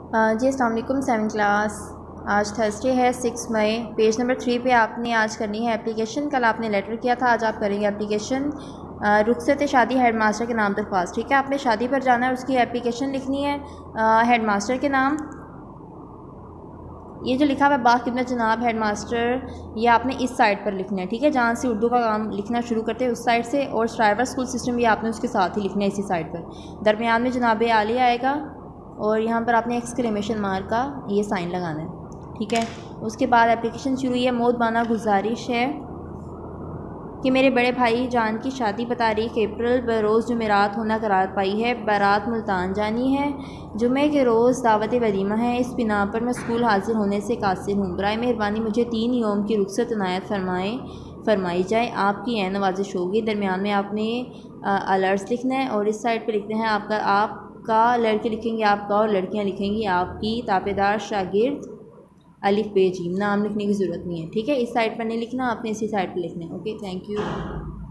जी अस्सलाम वालेकुम। 7th class, आज थर्सडे है 6 मई। पेज नंबर 3 पे आपने आज करनी है एप्लीकेशन। कल आपने लेटर किया था, आज आप करेंगे एप्लीकेशन। रुखसत शादी हेड मास्टर के नाम दरख्वास्त। ठीक है, आपने शादी पर जाना है, उसकी एप्लीकेशन लिखनी है हेड मास्टर के नाम। ये जो लिखा हुआ है बाखिदमत जनाब हेड मास्टर, ये आपने इस साइड पर लिखना है। ठीक है, जहाँ से उर्दू का काम लिखना शुरू करते हैं उस साइड से, और ड्राइवर स्कूल सिस्टम भी आपने उसके साथ ही लिखना है इसी साइड पर। दरमियान में जनाब आली आएगा और यहाँ पर आपने एक्सक्लेमेशन मार्क का ये साइन लगाना है। ठीक है, उसके बाद एप्लीकेशन शुरू हुई है। मोदबाना गुजारिश है कि मेरे बड़े भाई जान की शादी तारीख अप्रैल बरोज़ जुमेरात होना करार पाई है। बारात मुल्तान जानी है। जुमे के रोज़ दावत वलीमा है। इस बिना पर मैं स्कूल हाजिर होने से कासिर हूँ। बराए मेहरबानी मुझे 3 यौम की रुखसत इनायत फरमाई जाए, आपकी ए नवाजिश होगी। दरमियान में आपने अलर्ट्स लिखना है और इस साइड पर लिखना है आपका लड़के लिखेंगे आपका और लड़कियाँ लिखेंगी आपकी। ताबेदार शागिर्द अलिफ बे जीम, नाम लिखने की ज़रूरत नहीं है। ठीक है, इस साइड पर नहीं लिखना, आपने इसी साइड पर लिखना है। Okay, thank you.